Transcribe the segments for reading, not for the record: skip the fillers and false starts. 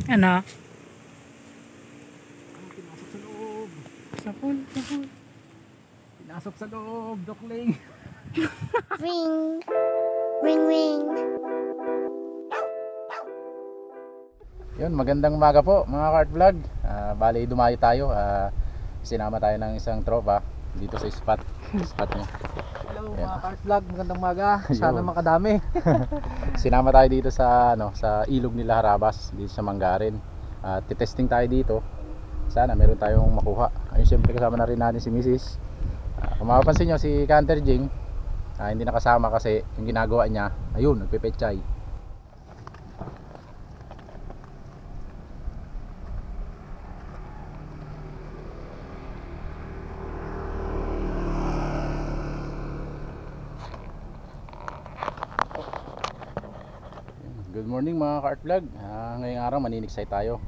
Ano? Pinasok sa loob. Sakol, sakol. Pinasok sa loob, Dokling. Ring, ring, ring. Yun, magandang umaga po mga Kart Vlog. Bali dumayo tayo. Sinama tayo ng isang tropa dito sa spot niya. Hello Ayan. mga Kart Vlog, magandang umaga. Sana Yun. makadami. Sinama tayo dito sa sa ilog nila Harabas, dito sa Manggarin. Titesting tayo dito. Sana meron tayong makuha. Ayun, siyempre kasama na rin natin si Mrs. Kung mapapansin nyo, si Canter Jing hindi nakasama kasi yung ginagawa niya, ayun, nagpepechay. Good morning mga Kart Vlog. Ngayong araw maniniksay tayo.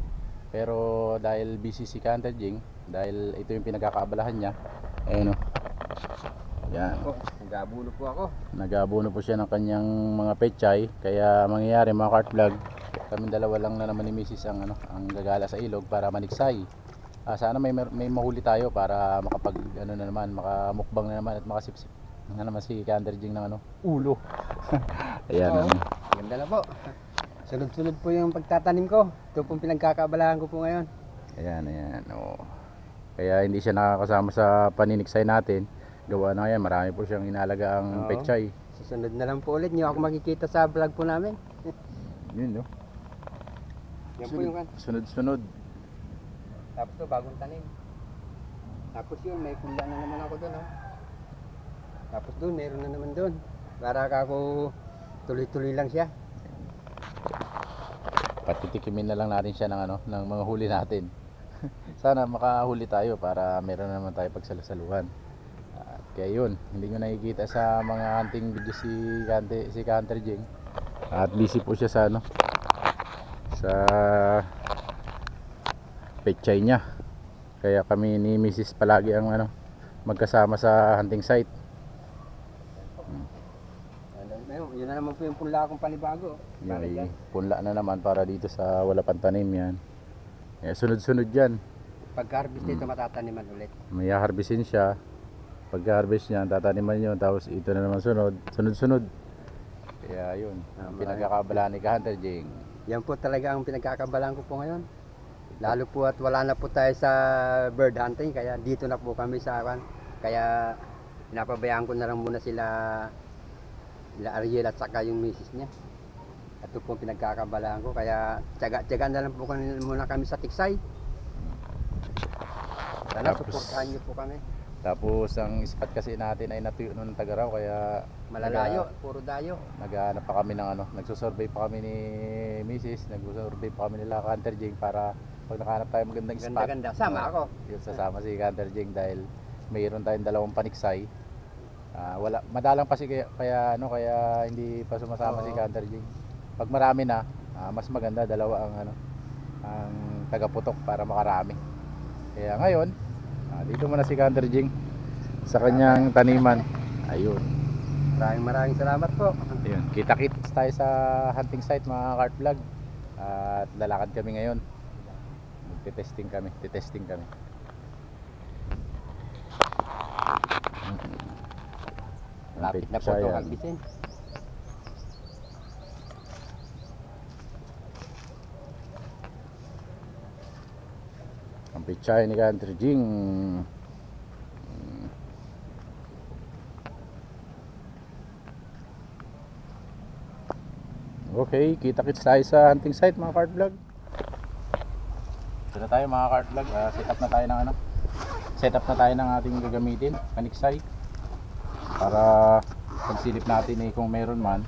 Pero dahil busy si Canter Jing, dahil ito yung pinagkakaabalahan niya. Ayun o. Yan. Nag-aabuno po ako. Nag-aabono po siya ng kanyang mga pechay. Kaya mangyayari mga Kart Vlog, kami dalawa lang na naman ni Mrs. ang gagala sa ilog para maniksay. Sana may mahuli tayo para makapag na naman, makamukbang na naman at makasipsip na naman si Canter Jing ng ulo. Ayan. Oo. Ganda na po. Sunod-sunod po yung pagtatanim ko. Ito pong pinagkakaabalahan ko po ngayon. Ayan. Oo. Kaya hindi siya nakakasama sa paniniksay natin. Gawa na yan, marami po siyang inalaga ang Oo. pechay. Susunod na lang po ulit. Nyo ako makikita sa vlog po namin. Yun, no? Yan po yung kan. Sunod-sunod. Tapos to, bagong tanim. Tapos yun, may pula na naman ako doon. Oh. Tapos doon, meron na naman doon. Para ako tuloy-tuloy lang siya. Patitikimin na lang natin siya ng mga huli natin. Sana makahuli tayo para meron na naman tayo pagsalusaluhan. Kaya yun, hindi nyo nakikita sa mga hunting video si Canter Jing. At busy po siya sa sa pechay niya. Kaya kami ni Mrs. palagi ang magkasama sa hunting site. Yun na naman po yung punla akong panibago. May punla na naman para dito sa wala pang tanim yan. Sunod-sunod yan. Pagka-harvest ito matataniman ulit. May harvestin siya. Pagka-harvest niya, tataniman nyo. Tapos ito na naman sunod-sunod. Kaya yun, ang pinagkakabalaan ni Hunter Jing. Yan po talaga ang pinagkakabalaan ko po ngayon. Lalo po at wala na po tayo sa bird hunting. Kaya dito na po kami sa akin. Kaya pinapabayaan ko na lang muna sila Ariel at saka yung misis niya. Ito po pinagkakabalaan ko. Kaya tiyaga na lang po muna kami sa tiksay. Sana Tapos, suportahan niyo po kami. Tapos ang spot kasi natin ay natuyo ng Tagaraw. Kaya Malalayo, puro dayo. naghahanap pa kami ng nagsusurvey pa kami ni Mrs. Nagsusurvey pa kami nila Hunter Jing para pag nakahanap tayo magandang spot. Ganda-ganda. Sama ako. Yun, sasama si Hunter Jing dahil mayroon tayong dalawang paniksay. Wala madalang pa kaya hindi pa sumasama si Hunter Jing. Pag marami na, mas maganda dalawa ang tagaputok para makarami. Kaya ngayon, dito muna si Hunter Jing sa kanyang taniman. Ayun. Maraming salamat po. Ayun, kita-kits tayo sa hunting site mga Kart Vlog. At lalakad kami ngayon. Titesting kami. Lapit na po itong harvestin. Ang pechay ni Hunter Jing. Okay, kita-kits tayo sa hunting site mga Kart Vlog. Ito na tayo mga Kart Vlog. Set up na tayo ng ating gagamitin, paniksay. Para pagsilip natin kung meron man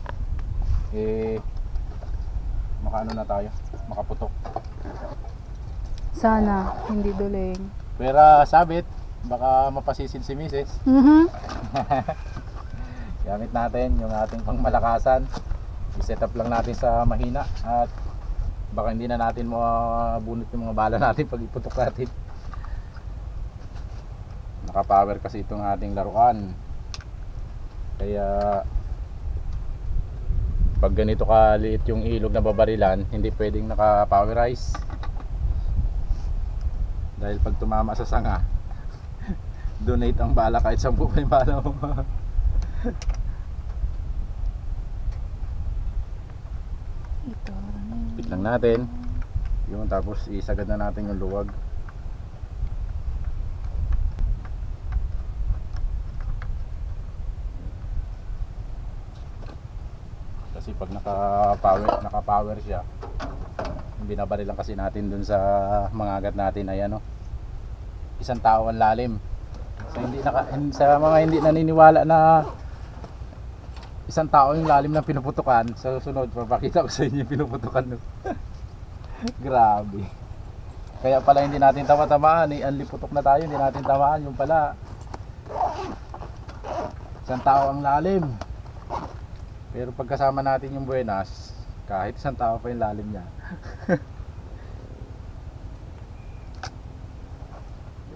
makaano na tayo, makaputok. Sana, hindi duling. Pero sabit, baka mapasisid si Mrs. Gamit natin yung ating pangmalakasan. I-set up lang natin sa mahina at baka hindi na natin mabunot yung mga bala natin pag iputok natin. Naka-power kasi itong ating laruan. Kaya Pag ganito kaliit yung ilog na babarilan, hindi pwedeng naka-powerize. Dahil pag tumama sa sanga, donate ang bala kahit 10 pa yung bala mo. Ito. Pit lang natin. Yun, tapos isagad na natin yung luwag. Kasi pag naka-power siya, binabaril lang kasi natin dun sa mga agat natin ay ano, 1 tao ang lalim. So sa mga hindi naniniwala na 1 tao yung lalim ng pinuputukan, sa susunod papakita ko sa inyo yung pinuputukan no. Grabe. Kaya pala hindi natin tama-tamaan, anli putok na tayo, hindi natin tamaan, yung pala 1 tao ang lalim. Pero pagkasama natin yung buenas, kahit 1 tao pa yung lalim niya.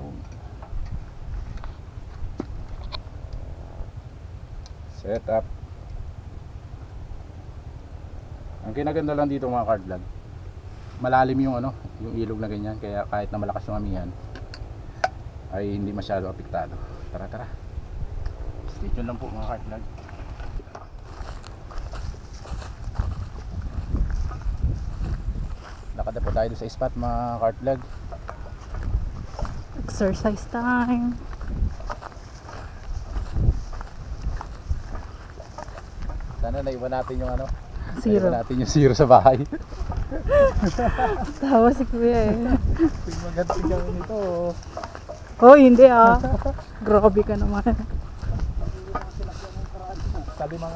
Yung set up. Ang kinaganda lang dito mga card vlog, malalim yung ano, yung ilog na ganyan, kaya kahit na malakas yung amihan ay hindi masyado apektado. Tara tara, stay tuned lang po mga card vlog. Lakad na po tayo sa spot mga cart vlog. Exercise time. Sana naiwan natin yung ano, Zero. naiwan natin yung zero sa bahay. Tawa si kuya eh. Maganda gawin ito. Oh, hindi ah. Grabe ka naman. Sa limang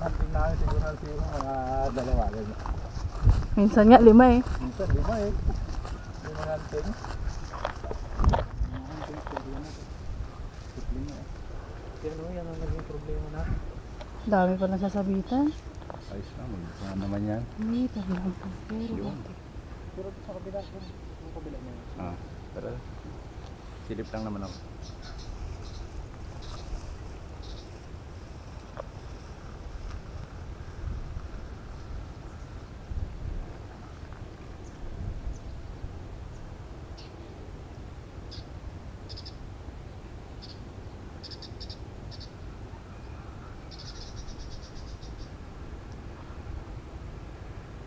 hunting namin siguro na zero mga 2. Minsan nga 5 eh. Minsan 5 eh. Limang hunting. Pero yan ang naging problema na. Dami pa nasasabitan. Ayos na, magkano naman yan. Wait, ang lang po. Yun. Pero sa kabila, yung kabila niya. Pero silip lang naman ako.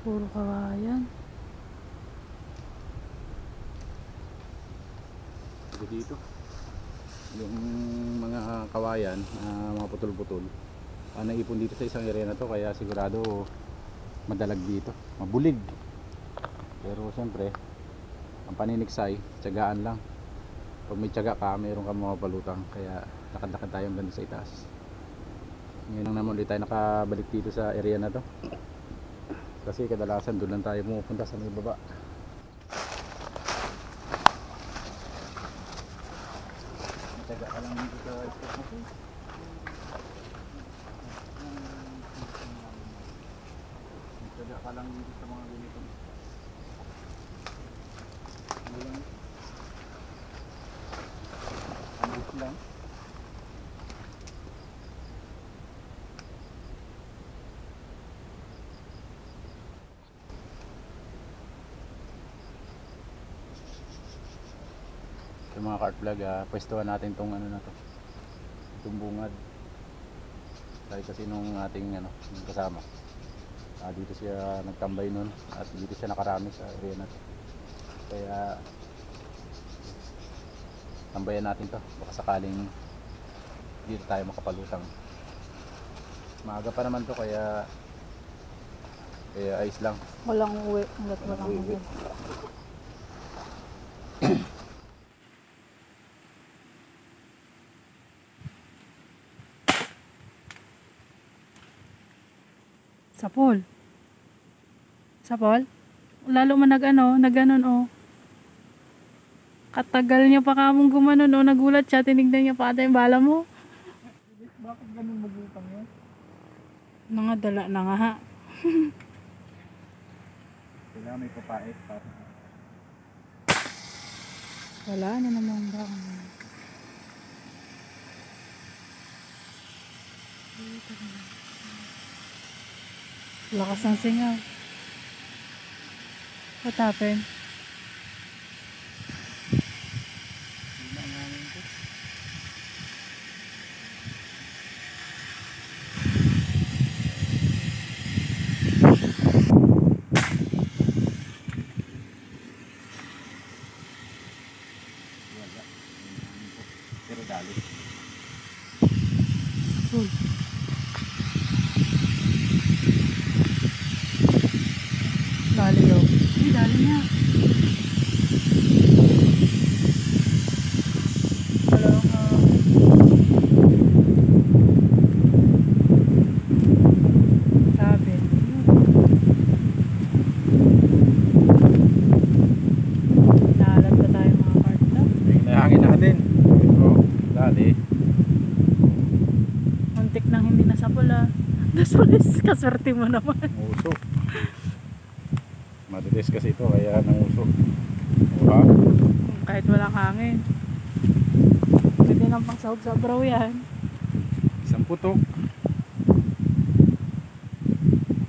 Puro kawayan. Dito yung mga kawayan, mga putol-putol, naipon dito sa isang area na to, kaya sigurado madalag dito, mabulig. Pero siyempre ang paniniksay, tiyagaan lang. Pag may tiyaga ka, mayroon kang mga palutang, kaya lakad-lakad tayo hanggang sa itaas. Ngayon lang naman ulit tayo nakabalik dito sa area na to, kasi kadalasan doon lang tayo pumupunta sa may baba. Tiyaga ka lang dito sa spot na to. Tiyaga ka lang dito sa mga ganito. Ano lang? Ambit lang. Yung mga cart vlog, pwestuhan natin tong ano na to, itong bungad. Dahil kasi nung ating ano, yung kasama, dito siya nagtambay nun at dito siya nakarami sa area na to, kaya tambayan natin to, baka sakaling dito tayo makapalutang. Maaga pa naman to, kaya ayos lang. Walang uwi. Walang uwi. Sapol. Sapol? Lalo man nag-ganon oh. Katagal niya pa kamong gumanon oh. Nagulat siya, tinignan niya pa ata yung bala mo. Bakit ganun magutang yan? Nangadala na nga ha. Kailangan may papait para Wala na naman ba? Lakas ng singaw. What happened? Pero dali. Uy. Dali yun. Uy, dali niya. Wala ka. Sabi. Naalat pa tayo mga karta. Ay, nahangin natin. Oh, dali. Muntik nang hindi nasa pula. Nasulis, kaswerte mo naman. Uso. Matitis kasi ito kaya nanguso. Diba? Kahit walang hangin. Pwede nang pang sahog-sabraw yan. Isang putok.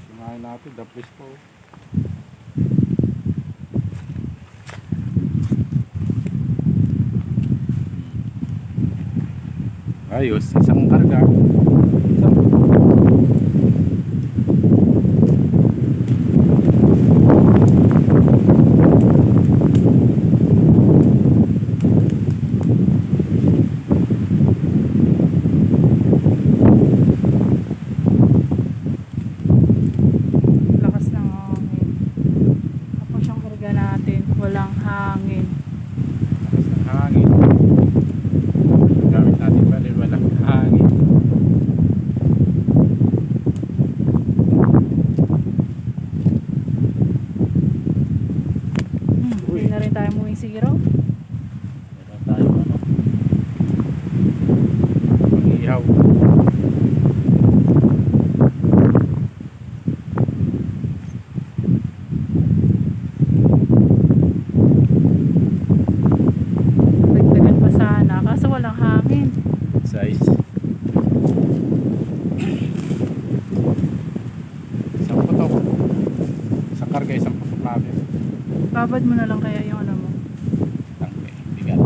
Sumahin natin, daplis po. Ayos, isang karga. Isang putok. Lakas ng hangin. Tapos yung karga natin, walang hangin. Lakas ng hangin. Gamit natin pa rin walang hangin. Uy. Hindi na rin tayo moving zero. Meron tayo ano. Mag-ihaw. Dagdagan pa sana, kaso walang hangin. Size. Isang putok. Isang karga, isang putok natin. Babad mo na lang kaya yung ano mo. Tangke, bigat.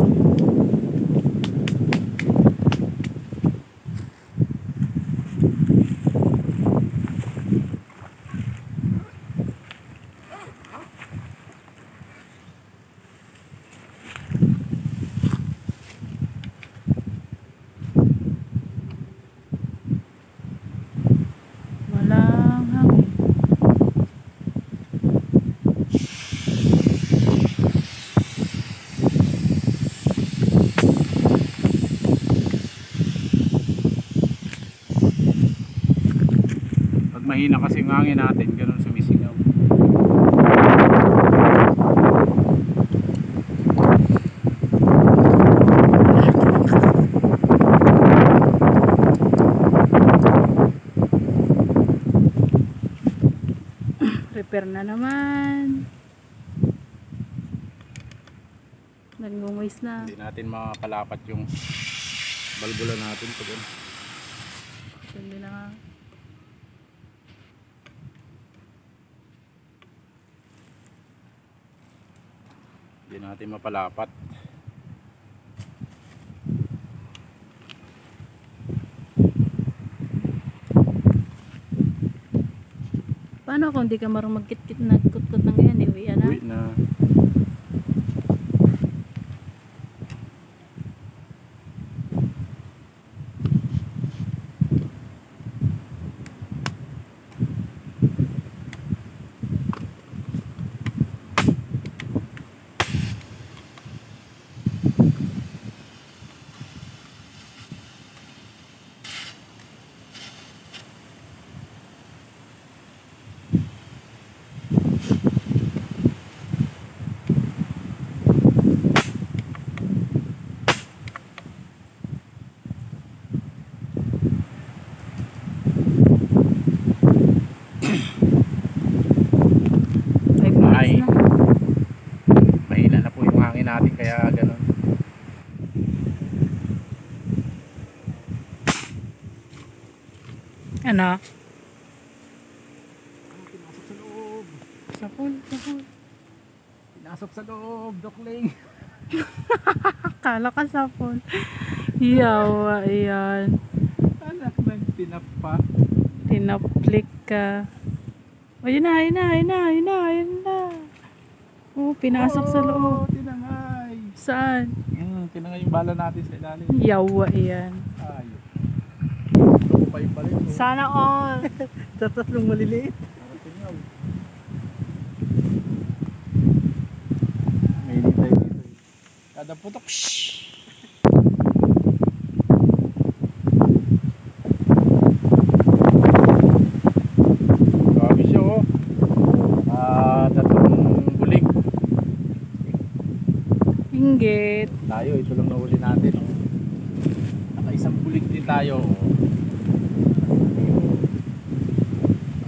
Walang hangin. Pag mahina kasi yung hangin natin, ganun sumisingaw. Repair na naman. Nagmumoist na. Hindi natin makapalapat yung balbula natin pag ano. Hindi na nga. Hindi natin mapalapat. Paano kung di ka marunong magkit-kit nagkut-kut ng ganyan? Iwi na. Uwi na. natin kaya ganun. Ano? Sapul, sapul. Pinasok sa loob, dokling. Akala ka sapul. Yawa, yan. Anak ng tinapa. Tinaplik ka. O, yun na, yun na, yun na, yun na, yun na. Oh, pinasok sa loob. Tinangay. Saan? Tinangay yung bala natin sa ilalim. Yawa, yan. Ay. Ako pa yung balik. Sana all. Tatlong maliliit. May hinintay dito. Kada putok. Shhh! Grabe siya oh. Tatlong bulig. Inggit. Tayo, ito lang nahuli natin. Oh. Nakaisang bulig din tayo. Oh.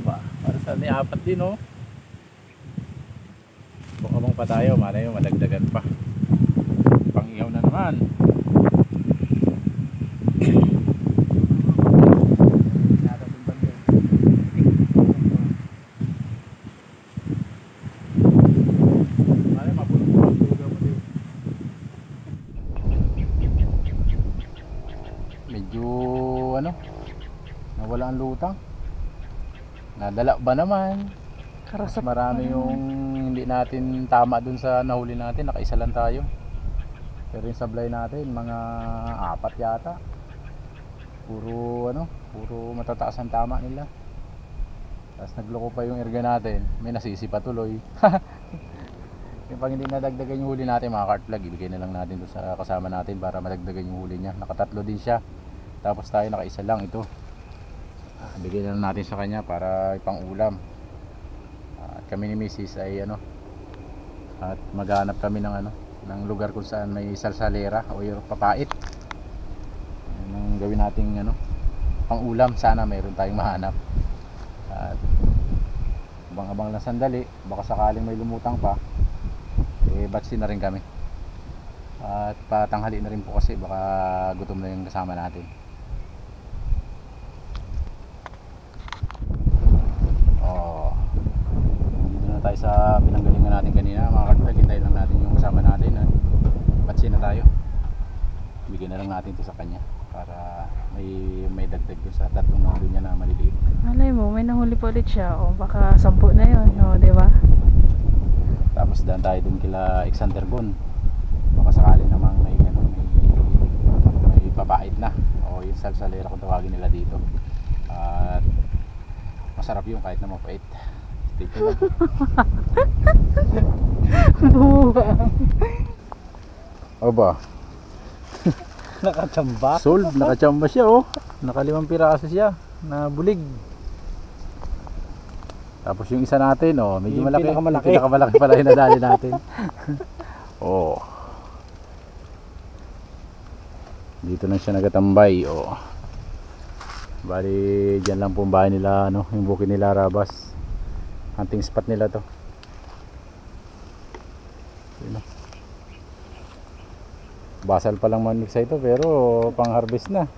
Aba, para sa may apat din oh. Bukabang pa tayo, malay mo malagdagan pa. Pang-ihaw na naman. Malay mapulong-pulong tuga mo din. Medyo ano, nawala ang lutang. Nadala ba naman? Mas marami yung hindi natin tama dun sa nahuli natin, nakaisa lang tayo. Pero yung sablay natin, mga 4 yata. Puro ano, puro matataas ang tama nila. Tapos nagloko pa yung erga natin, may nasisi pa tuloy. Yung pag hindi nadagdagan yung huli natin, mga cart flag, ibigay na lang natin doon sa kasama natin para madagdagan yung huli niya. Nakatatlo din siya. Tapos tayo nakaisa lang ito. Bigay na lang natin sa kanya para ipang ulam. At kami ni Mrs. ay ano, at maghanap kami ng ano, ng lugar kung saan may salsalera o yung papait. Yan ang gawin nating ano, pang ulam. Sana mayroon tayong mahanap. At abang-abang lang sandali, baka sakaling may lumutang pa, eh batsi na rin kami. At patanghali na rin po kasi baka gutom na yung kasama natin. Tayo sa pinanggalingan natin kanina, mga katlag, hintayin lang natin yung kasama natin at patsi na tayo. Bigyan na lang natin ito sa kanya para may dagdag dun sa tatlong nahuli niya na maliliit. Malay mo, may nahuli pa ulit siya. O, baka 10 na yun. O, diba? Tapos daan tayo dun kila Alexander Gon. Baka sakali namang may papait na o yung salsalera kung tawagin nila dito. At masarap yung kahit na mapait. Dito lang. Buwang. O ba? Nakachamba. Solve, nakachamba siya oh. Naka5 piraso siya na bulig. Tapos yung isa natin oh, medyo Yung malaki. pinakamalaki. Yung pinakamalaki pala yung nadali natin. Oh. Dito lang siya nagatambay oh. Bali diyan lang po ang bahay nila ano, yung bukid nila Rabas. Hunting spot nila to. Yun, basal pa lang manmix ito pero pang harvest na.